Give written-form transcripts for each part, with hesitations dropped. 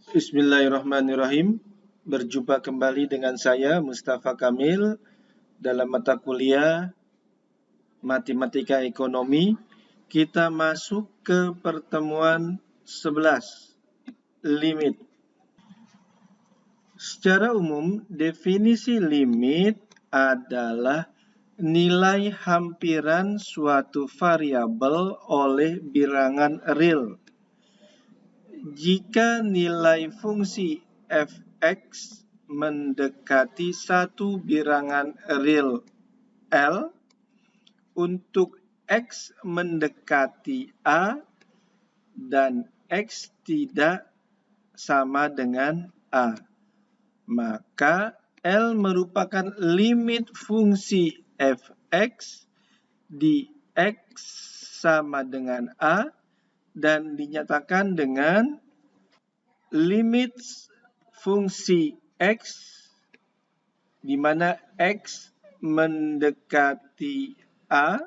Bismillahirrahmanirrahim. Berjumpa kembali dengan saya Mustafa Kamil dalam mata kuliah Matematika Ekonomi. Kita masuk ke pertemuan 11, limit. Secara umum, definisi limit adalah nilai hampiran suatu variabel oleh bilangan real. Jika nilai fungsi f(x) mendekati satu bilangan real L, untuk x mendekati A dan x tidak sama dengan A, maka L merupakan limit fungsi f(x) di x sama dengan A dan dinyatakan dengan limit fungsi x di mana x mendekati A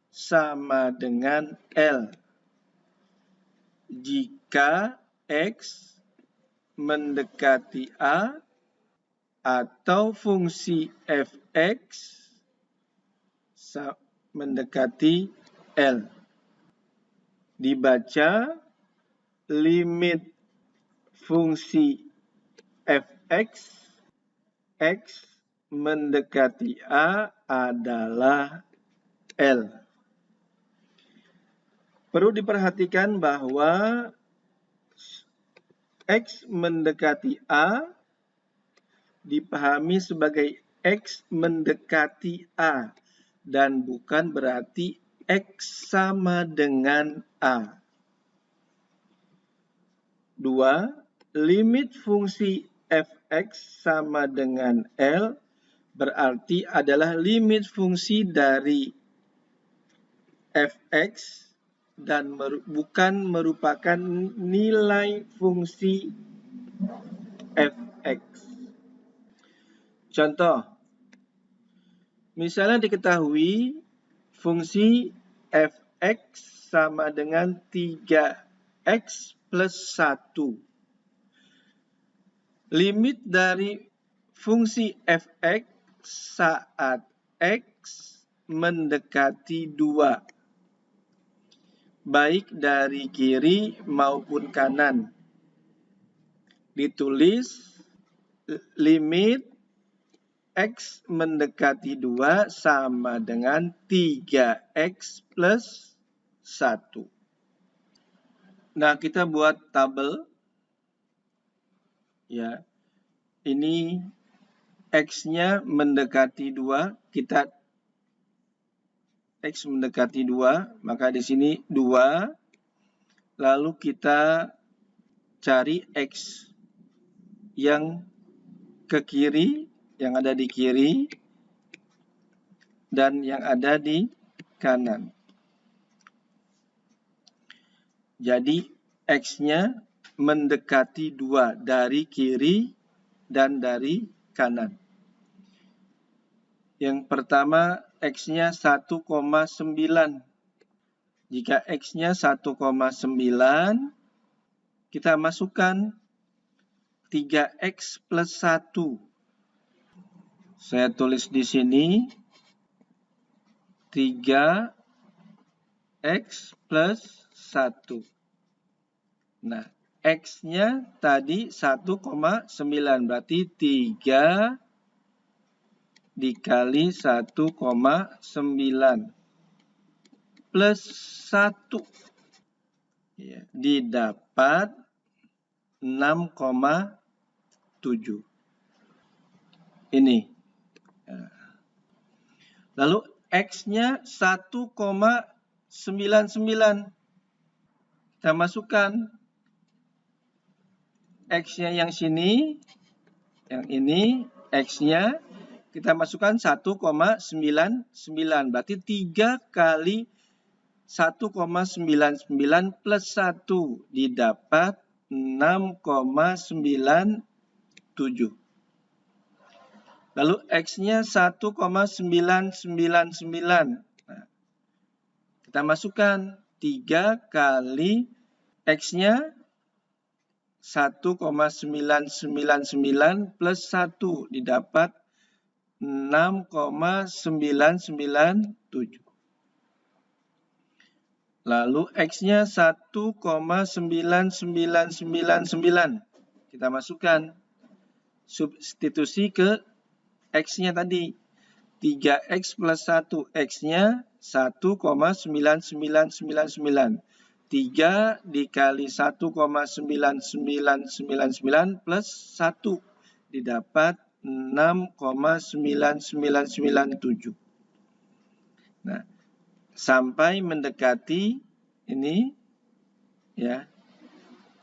sama dengan L jika x mendekati A atau fungsi f(x) mendekati L. Dibaca limit fungsi f(x) x mendekati A adalah L. Perlu diperhatikan bahwa x mendekati A dipahami sebagai x mendekati A dan bukan berarti x sama dengan A. 2. Limit fungsi f(x) sama dengan L berarti adalah limit fungsi dari f(x) dan bukan merupakan nilai fungsi f(x). Contoh, misalnya diketahui fungsi f(x) sama dengan 3x plus 1. Limit dari fungsi f(x) saat x mendekati 2, baik dari kiri maupun kanan. Ditulis limit x mendekati 2 sama dengan 3x plus 1. Nah, kita buat tabel. Ya, ini x-nya mendekati 2, kita x mendekati 2, maka di sini 2. Lalu kita cari x yang ke kiri, yang ada di kiri, dan yang ada di kanan. Jadi x-nya mendekati 2 dari kiri dan dari kanan. Yang pertama x-nya 1,9. Jika x-nya 1,9, kita masukkan 3x plus 1. Saya tulis di sini 3x plus 1. Nah, x-nya tadi 1,9, berarti 3 dikali 1,9 plus 1. Ya, didapat 6,7. Ini. Lalu x-nya 1,99. Kita masukkan x-nya yang sini, yang ini, x-nya kita masukkan 1,99. Berarti 3 kali 1,99 plus 1 didapat 6,97. Lalu x-nya 1,999. Nah, kita masukkan 3 kali x-nya 1,999 plus 1 didapat 6,997. Lalu X-nya 1,9999. Kita masukkan. Substitusi ke X-nya tadi. 3X plus 1. X-nya 1,9999. 3 dikali 1,9999 plus 1 didapat 6,9997. Nah, sampai mendekati ini ya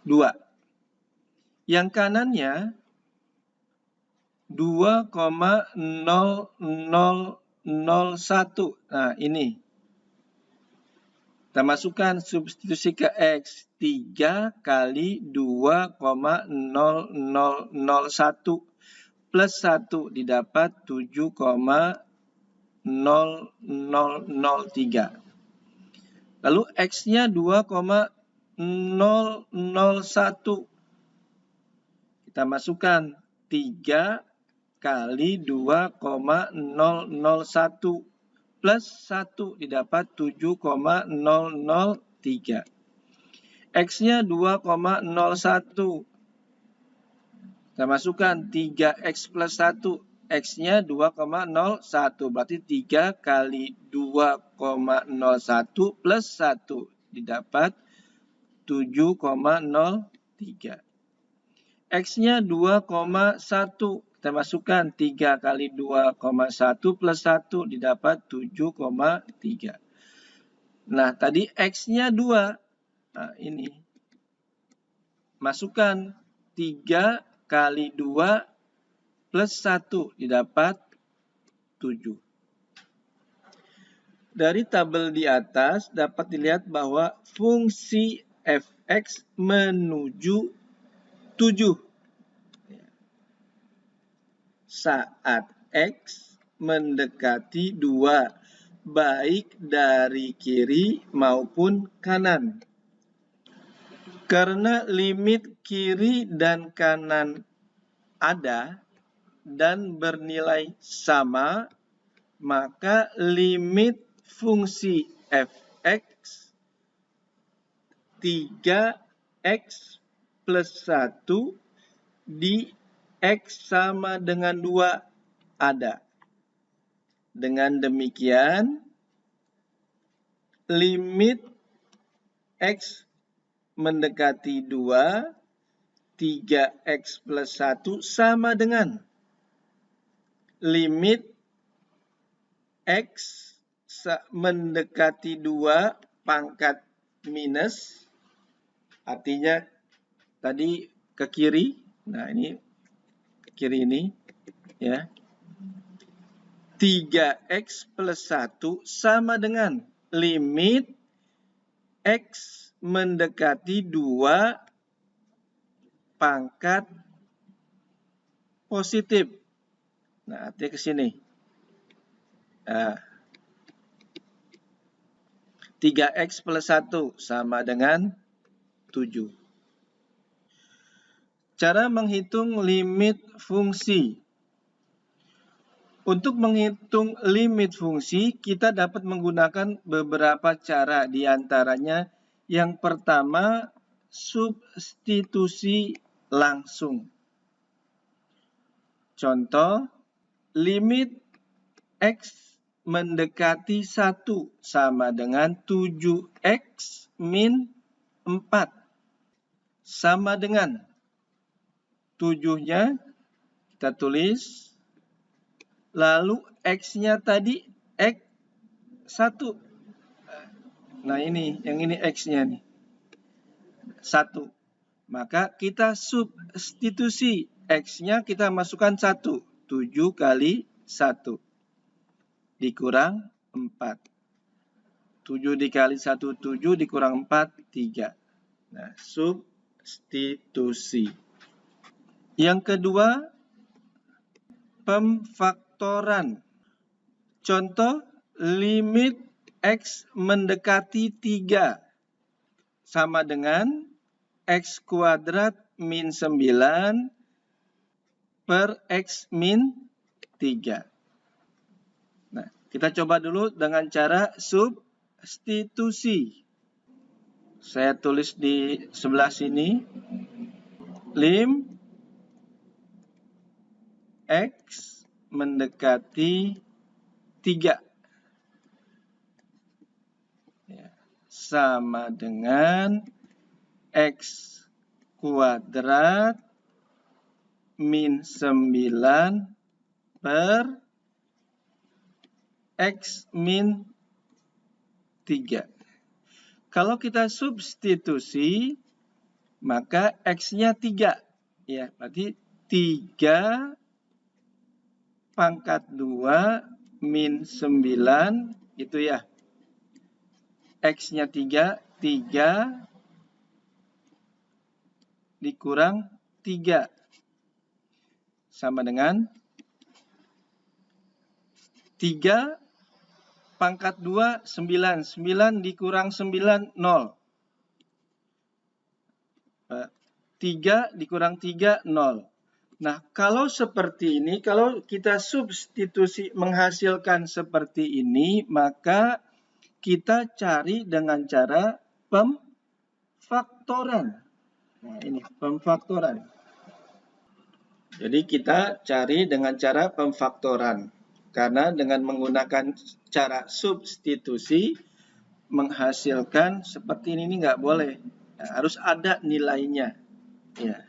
2. Yang kanannya 2,0001. Nah, ini. Kita masukkan substitusi ke X. 3 kali 2,0001 plus 1 didapat 7,0003. Lalu X-nya 2,001. Kita masukkan 3 kali 2,001 plus 1 didapat 7,003. X-nya 2,01. Kita masukkan 3X plus 1. X-nya 2,01. Berarti 3 kali 2,01 plus 1 didapat 7,03. X-nya 2,1. Kita masukkan 3 kali 2,1 plus 1 didapat 7,3. Nah, tadi X-nya 2. Nah, ini. Masukkan 3 kali 2 plus 1 didapat 7. Dari tabel di atas dapat dilihat bahwa fungsi f(x) menuju 7 saat X mendekati 2, baik dari kiri maupun kanan. Karena limit kiri dan kanan ada dan bernilai sama, maka limit fungsi f(x) 3x plus 1 di X sama dengan 2 ada. Dengan demikian, limit X mendekati 2, 3X plus 1 sama dengan limit X mendekati 2 pangkat minus, artinya tadi ke kiri, nah ini ke kiri ini, ya. 3X plus 1 sama dengan limit X mendekati 2 pangkat positif. Nah, artinya ke sini. Nah, 3X plus 1 sama dengan 7. Cara menghitung limit fungsi. Untuk menghitung limit fungsi, kita dapat menggunakan beberapa cara. Di antaranya, yang pertama, substitusi langsung. Contoh, limit X mendekati 1 sama dengan 7X min 4. Sama dengan 7-nya kita tulis, lalu X-nya tadi X1. Nah ini, yang ini X-nya nih. 1. Maka kita substitusi. X-nya kita masukkan 1. 7 kali 1. Dikurang 4. 7 dikali 1, 7. Dikurang 4, 3. Nah, substitusi. Yang kedua, pemfaktoran. Contoh, limit X mendekati 3 sama dengan X kuadrat min 9 per X min 3. Nah, kita coba dulu dengan cara substitusi. Saya tulis di sebelah sini. Lim X mendekati 3. Sama dengan X kuadrat min 9 per X min 3. Kalau kita substitusi, maka X-nya 3. Ya, berarti 3 pangkat 2 min 9, itu ya. X-nya 3, 3 dikurang 3. Sama dengan 3 pangkat 2, 9. 9 dikurang 9, 0. 3 dikurang 3, 0. Nah, kalau seperti ini, kalau kita substitusi menghasilkan seperti ini, maka kita cari dengan cara pemfaktoran. Nah, ini pemfaktoran. Jadi kita cari dengan cara pemfaktoran. Karena dengan menggunakan cara substitusi, menghasilkan seperti ini nggak boleh. Nah, harus ada nilainya. Ya.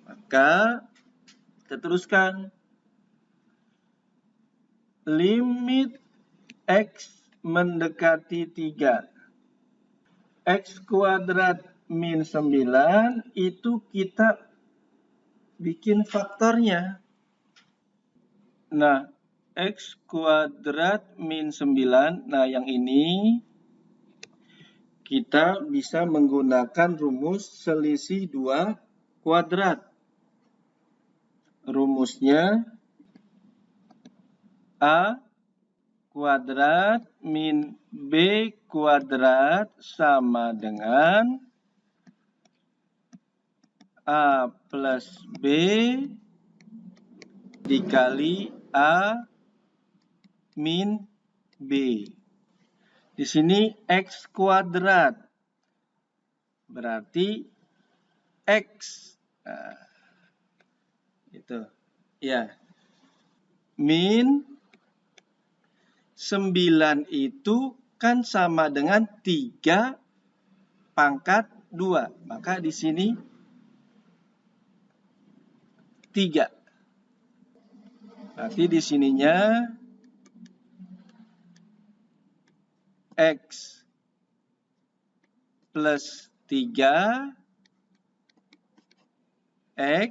Maka kita teruskan. Limit X mendekati 3. X kuadrat min 9 itu kita bikin faktornya. Nah, X kuadrat min 9, nah yang ini kita bisa menggunakan rumus selisih 2 kuadrat. Rumusnya A kuadrat min B kuadrat sama dengan A plus B dikali A min B. Di sini X kuadrat. Berarti X. Nah, itu. Ya. Min 9 itu kan sama dengan 3 pangkat 2. Maka di sini 3. Berarti di sininya X plus 3 X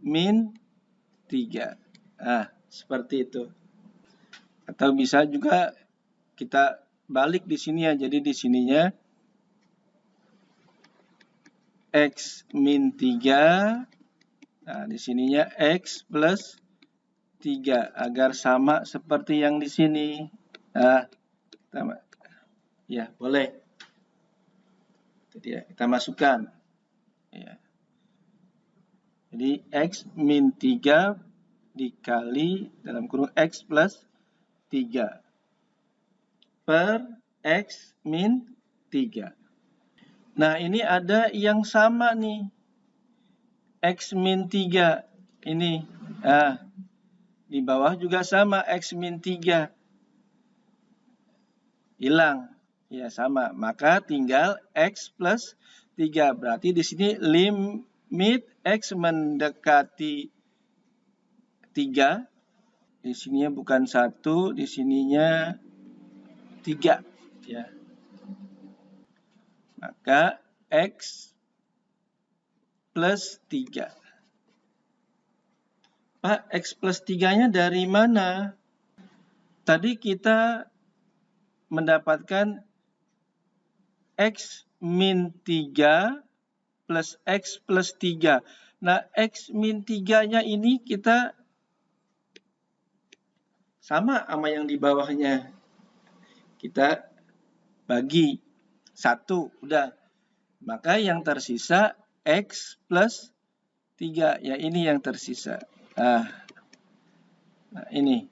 min 3. Nah, seperti itu. Atau bisa juga kita balik di sini ya. Jadi di sininya X min 3. Nah, di sininya X plus 3 agar sama seperti yang di sini. Nah, ya, boleh. Jadi ya, kita masukkan. Ya. Jadi X min 3 dikali dalam kurung X plus 3 per X min 3. Nah, ini ada yang sama nih. X min 3 ini. Nah, di bawah juga sama X min 3. Hilang. Ya, sama. Maka tinggal X plus 3. Berarti di sini limit X mendekati 3. Di sininya bukan 1, di sininya 3. Ya. Maka X plus 3. Pak, X plus 3-nya dari mana? Tadi kita mendapatkan X min 3 plus X plus 3. Nah, X min 3-nya ini kita sama sama yang di bawahnya. Kita bagi 1, udah. Maka yang tersisa X plus 3. Ya, ini yang tersisa. Nah ini.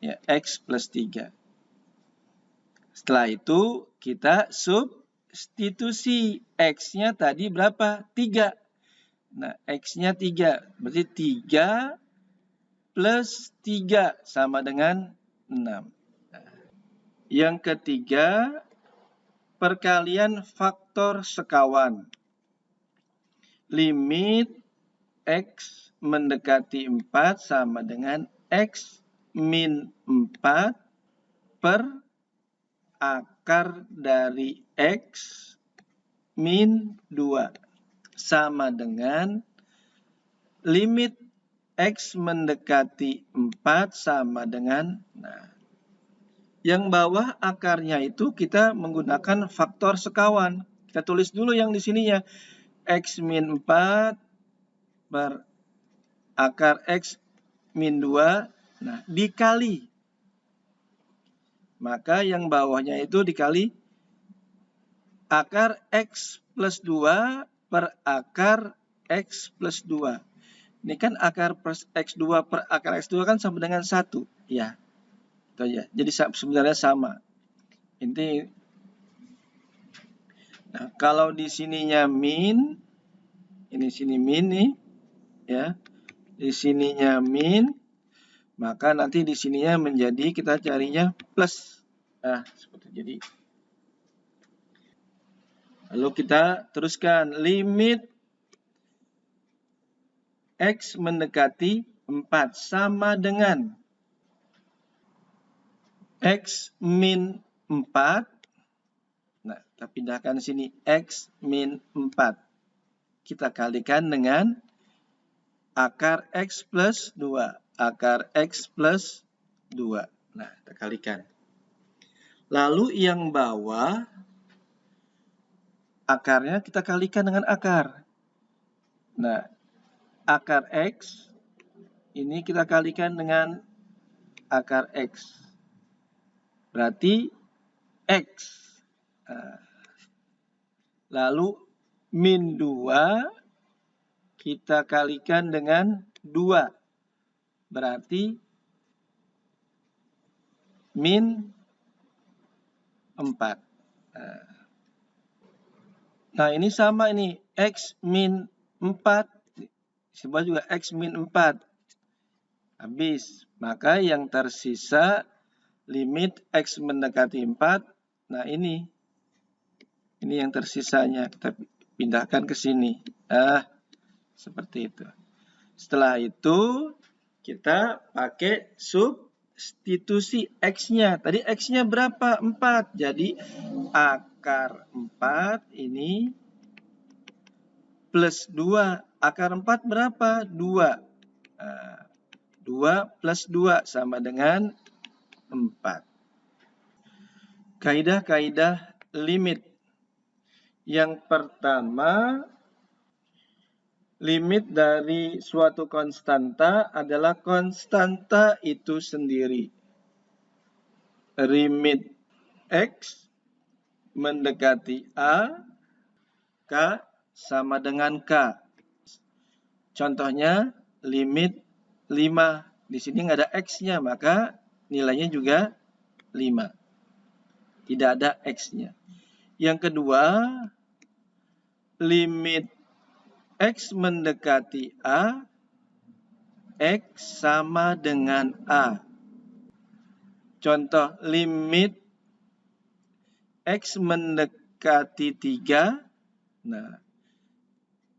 Ya, X plus 3. Setelah itu kita substitusi. X-nya tadi berapa? 3. Nah, X-nya 3. Berarti 3 plus 3 sama dengan 6. Yang ketiga, perkalian faktor sekawan. Limit X mendekati 4 sama dengan X min 4 per akar dari X min 2 sama dengan limit X mendekati 4 sama dengan, nah, yang bawah akarnya itu kita menggunakan faktor sekawan. Kita tulis dulu yang di sininya. X min 4 per akar X min 2. Nah, dikali. Maka yang bawahnya itu dikali akar X plus 2 per akar X plus 2. Ini kan akar plus X2 per akar X2 kan sama dengan 1. Ya, itu aja. Jadi sebenarnya sama. Nah, kalau di sininya min, ini sini min nih, ya. Di sininya min, maka nanti di sininya menjadi kita carinya plus. Nah, seperti jadi. Lalu kita teruskan limit X mendekati 4 sama dengan X min 4. Nah, kita pindahkan sini X min 4. Kita kalikan dengan akar X plus 2. Akar X plus 2. Nah, kita kalikan. Lalu yang bawah, akarnya kita kalikan dengan akar. Nah, akar X, ini kita kalikan dengan akar X. Berarti X. Lalu min 2 kita kalikan dengan 2. Berarti min 4. Nah, ini sama ini. X min 4. Sebuah juga X min 4. Habis. Maka yang tersisa limit X mendekati 4. Nah, ini yang tersisanya. Kita pindahkan ke sini. Nah, seperti itu. Setelah itu, kita pakai substitusi X-nya. Tadi X-nya berapa? 4. Jadi, akar 4 ini plus 2. Akar 4 berapa? 2. Nah, 2 plus 2 sama dengan 4. Kaidah-kaidah limit. Yang pertama, limit dari suatu konstanta adalah konstanta itu sendiri. Limit X mendekati A, K sama dengan K. Contohnya, limit 5. Di sini nggak ada X-nya, maka nilainya juga 5. Tidak ada X-nya. Yang kedua, limit X mendekati A, X sama dengan A. Contoh, limit X mendekati 3. Nah,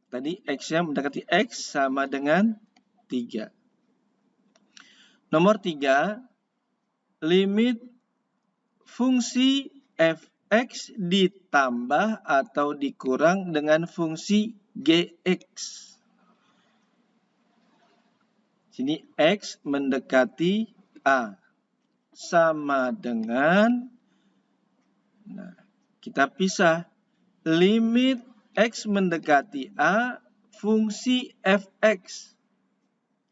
tadi X-nya mendekati X sama dengan 3. Nomor 3, limit fungsi f(x) ditambah atau dikurang dengan fungsi gx. Sini x mendekati A sama dengan, nah, kita pisah. Limit x mendekati A fungsi f(x)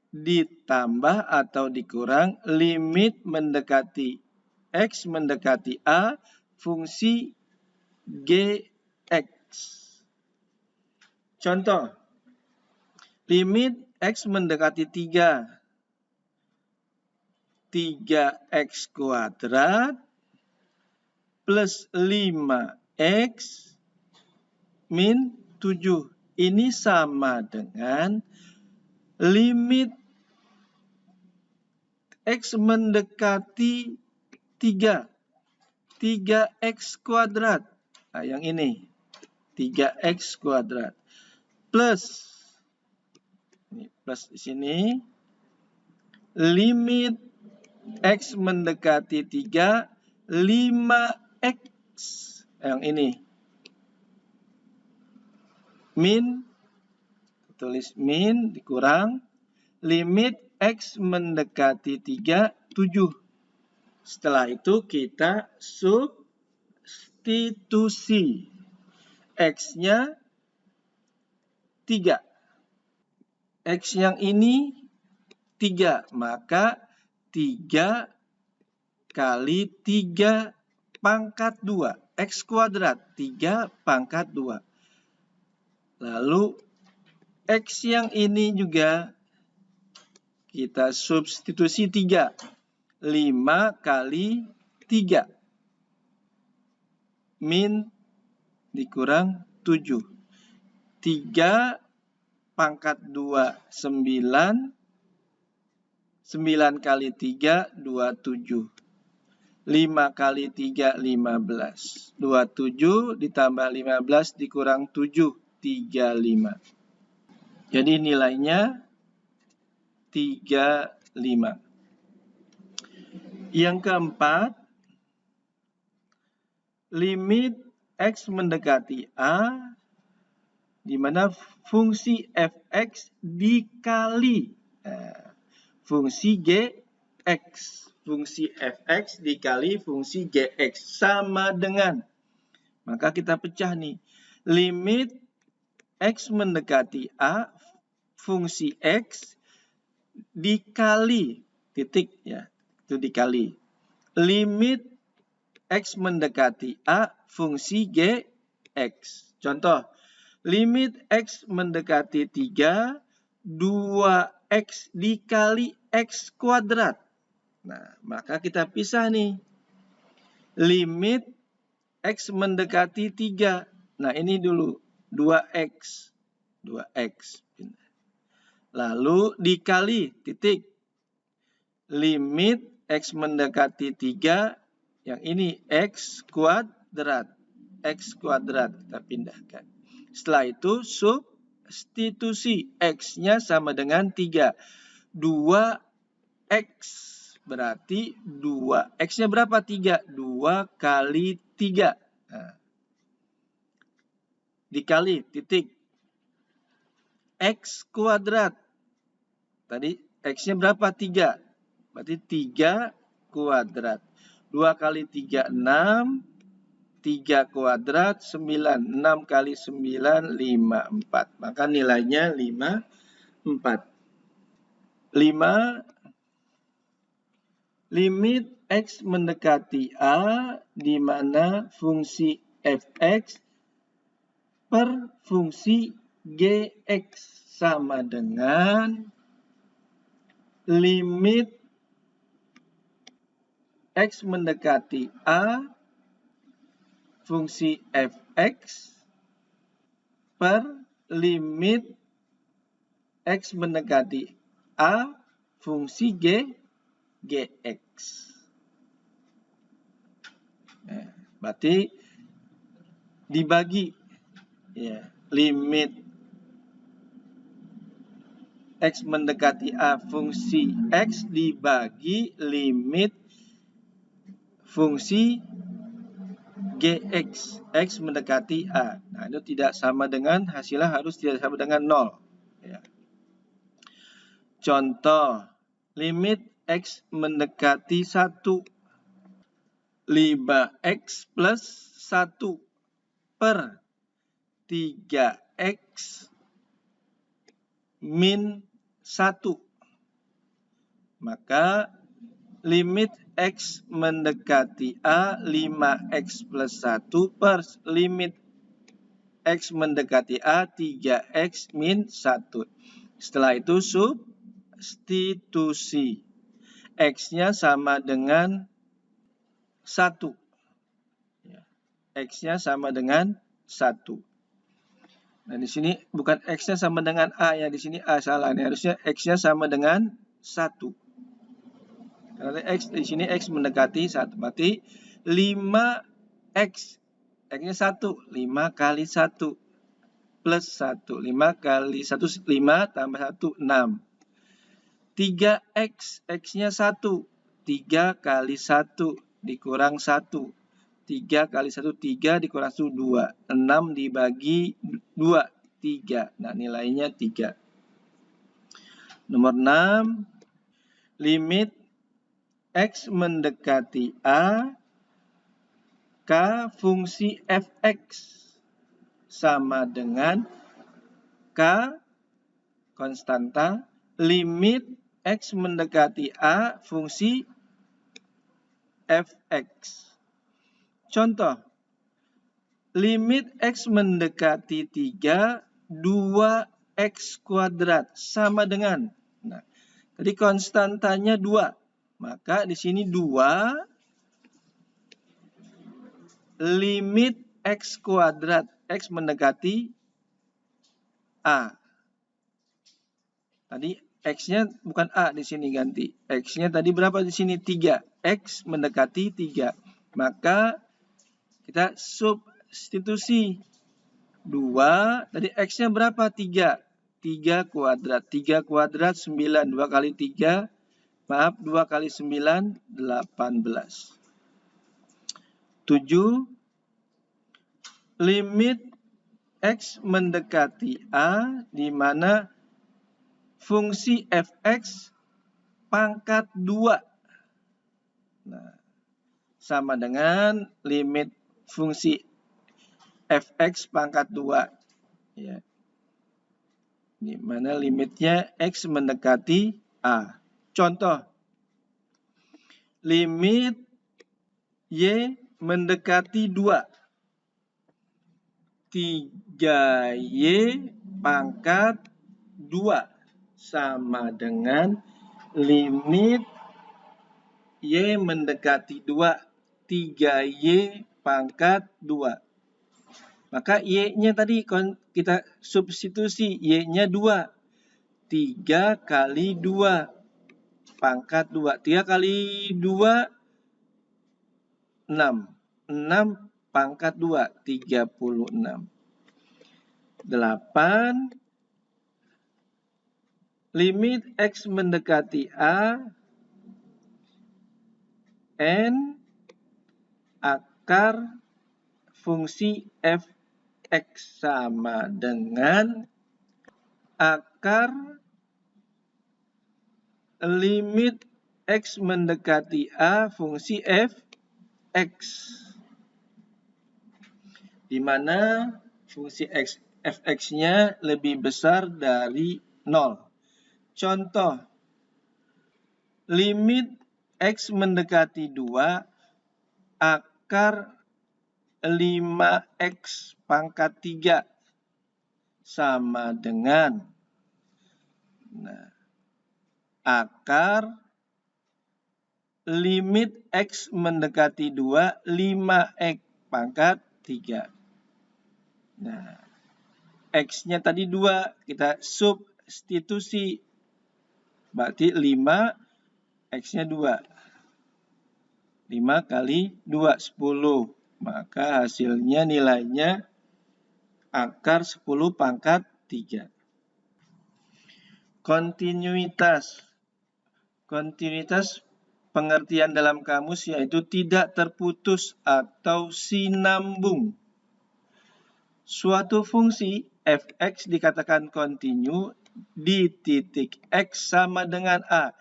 ditambah atau dikurang limit mendekati X mendekati A fungsi Gx. Contoh, limit X mendekati 3. 3X kuadrat plus 5X min 7. Ini sama dengan limit X mendekati 3. 3X kuadrat. Nah, yang ini. 3X kuadrat. Plus. Ini plus di sini. Limit X mendekati 3. 5X. Yang ini. Min. Tulis min dikurang. Limit X mendekati 3, 7. Setelah itu kita substitusi. X-nya 3. X yang ini 3. Maka 3 kali 3 pangkat 2. X kuadrat 3 pangkat 2. Lalu X yang ini juga kita substitusi 3. 5 kali 3. Min dikurang 7. 3 pangkat 2, 9. 9 kali 3, 27. 5 kali 3, 15. 27 ditambah 15 dikurang 7, 35. Jadi nilainya 35. Yang keempat, limit X mendekati A, di mana fungsi fx dikali fungsi gx. Fungsi fx dikali fungsi gx sama dengan, maka kita pecah nih, limit X mendekati A, fungsi X dikali, titik ya, itu dikali. Limit X mendekati A, fungsi Gx. Contoh, limit X mendekati 3, 2X dikali X kuadrat. Nah, maka kita pisah nih. Limit X mendekati 3. Nah, ini dulu. 2X. 2X. Lalu dikali, titik. Limit X mendekati 3. Yang ini X kuadrat. X kuadrat. Kita pindahkan. Setelah itu substitusi. X-nya sama dengan 3. 2X. Berarti 2. X-nya berapa? 3. 2 kali 3. Nah. Dikali, titik. X kuadrat. Tadi X-nya berapa? 3. Berarti 3 kuadrat. 2 kali 3, 6. 3 kuadrat, 9. 6 kali 9, 5, 4. Maka nilainya 5, 4. 5. Limit X mendekati A, di mana fungsi fx per fungsi gx sama dengan limit X mendekati A, fungsi fx per limit X mendekati A, fungsi gx. Nah, berarti dibagi ya, limit X mendekati A fungsi X dibagi limit fungsi Gx. X mendekati A. Nah, itu tidak sama dengan, hasilnya harus tidak sama dengan 0. Ya. Contoh, limit X mendekati 1. 5X plus 1 per 3X min 1. Maka limit X mendekati A, 5X plus 1 per limit X mendekati A, 3X min 1. Setelah itu substitusi. X-nya sama dengan 1. X-nya sama dengan 1. Nah, di sini bukan X-nya sama dengan A ya. Di sini A salah. Ini harusnya X-nya sama dengan 1. Karena X di sini X mendekati 1. Berarti 5X. X-nya 1. 5 kali 1 plus 1. 5 kali 1, 5 tambah 1, 6. 3X. X-nya 1. 3 kali 1 dikurang 1. 3 kali 1, 3 dikurang 1, 2. 6 dibagi 2, 3. Nah, nilainya 3. Nomor 6. Limit X mendekati A, K fungsi fx sama dengan K konstanta, limit X mendekati A fungsi fx. Contoh, limit X mendekati 3, 2X kuadrat sama dengan, nah, tadi konstantanya 2, maka di sini 2 limit X kuadrat, X mendekati A. Tadi X-nya bukan A di sini ganti. X-nya tadi berapa di sini? 3. X mendekati 3. Maka kita substitusi 2, tadi X-nya berapa? 3. 3 kuadrat. 3 kuadrat 9. 2 kali 3, maaf, 2 kali 9, 18. 7. Limit X mendekati A, di mana fungsi fx pangkat 2. Nah, sama dengan limit fungsi fx pangkat 2. Ya. Di mana limitnya X mendekati A. Contoh, limit Y mendekati 2. 3Y pangkat 2 sama dengan limit Y mendekati 2. 3Y pangkat 2. Maka Y-nya tadi kita substitusi. Y-nya 2. 3 kali 2 pangkat 2. 3 kali 2, 6. 6 pangkat 2, 36. 8. Limit X mendekati A, N akar fungsi fx sama dengan akar limit X mendekati A fungsi fx, di mana fungsi fx-nya lebih besar dari 0. Contoh, limit X mendekati 2 akar 5X pangkat 3 sama dengan, nah, akar limit X mendekati 2, 5X pangkat 3. Nah, X-nya tadi 2, kita substitusi. Berarti 5, X-nya 2. 5 kali 2, 10. Maka hasilnya nilainya akar 10 pangkat 3. Kontinuitas. Kontinuitas pengertian dalam kamus yaitu tidak terputus atau sinambung. Suatu fungsi fx dikatakan kontinu di titik x sama dengan A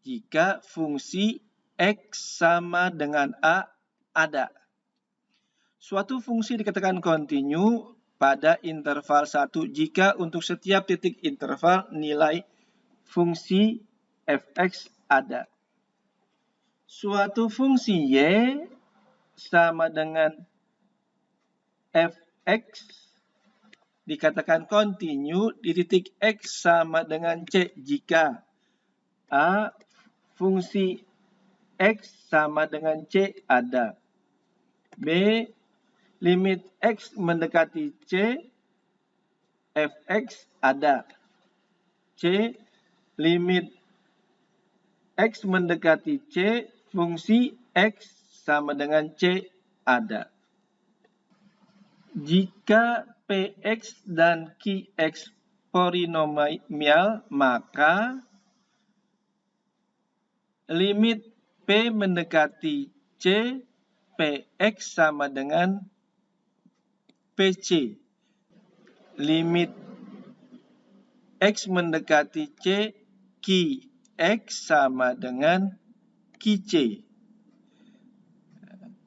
jika fungsi x sama dengan A ada. Suatu fungsi dikatakan kontinu pada interval 1 jika untuk setiap titik interval nilai fungsi fx ada. Suatu fungsi y sama dengan fx dikatakan kontinu di titik X sama dengan C jika A. Fungsi X sama dengan C ada. B. Limit X mendekati C, Fx ada. C. Limit X mendekati C, fungsi X sama dengan C ada. Jika Px dan Qx polinomial, maka limit P mendekati C, Px sama dengan Pc. Limit X mendekati C, Qx sama dengan Qc.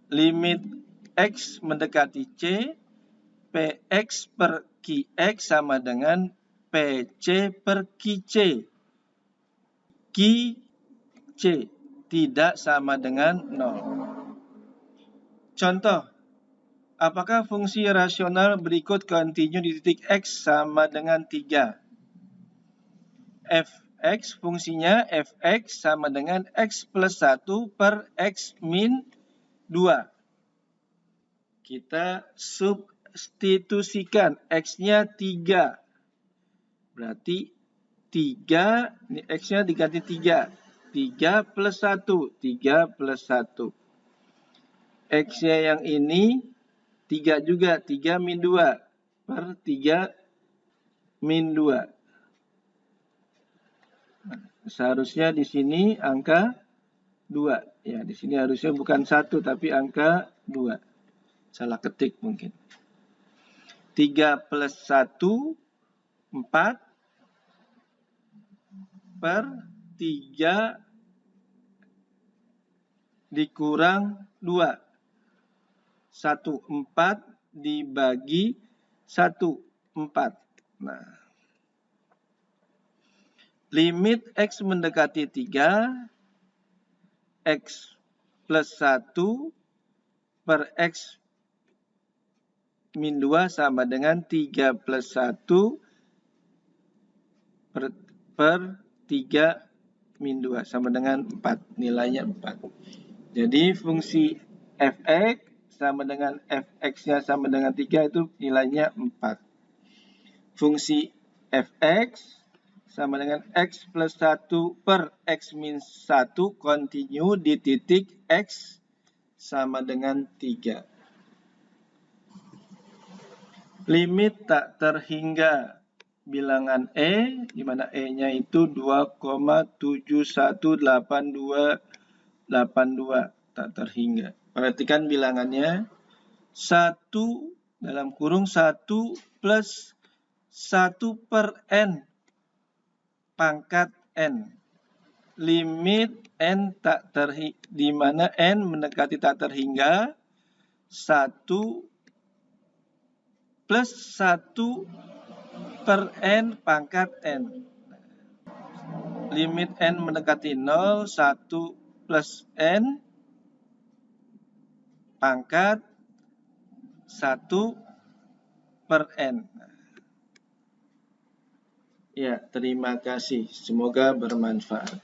Limit X mendekati C, Px per Qx sama dengan Pc per Qc. Qc tidak sama dengan 0. Contoh, apakah fungsi rasional berikut kontinu di titik X sama dengan 3? Fx fungsinya Fx sama dengan X plus 1 per X min 2. Kita substitusikan X-nya 3. Berarti 3, ini X-nya diganti 3. 3 plus 1, 3 plus 1. X-nya yang ini 3 juga, 3 min 2 per 3 min 2. Seharusnya di sini angka 2. Ya, di sini harusnya bukan 1 tapi angka 2. Salah ketik mungkin. 3 plus 1, 4 per 3 dikurang 2. 1, 4 dibagi 1, 4. Nah, limit X mendekati 3, X plus 1 per X min 2 sama dengan 3 plus 1 per 3 min 2 sama dengan 4. Nilainya 4. Jadi fungsi Fx sama dengan Fx-nya sama dengan 3 itu nilainya 4. Fungsi Fx sama dengan X plus 1 per X min 1 kontinu di titik X sama dengan 3. Limit tak terhingga bilangan E, di mana E-nya itu 2,718282 tak terhingga. Perhatikan bilangannya. 1 dalam kurung 1 plus 1 per N pangkat N. Limit N tak terhingga, di mana N mendekati tak terhingga, 1 plus 1 per N pangkat N. Limit N mendekati 0, 1 plus N pangkat 1 per N. Ya, terima kasih. Semoga bermanfaat.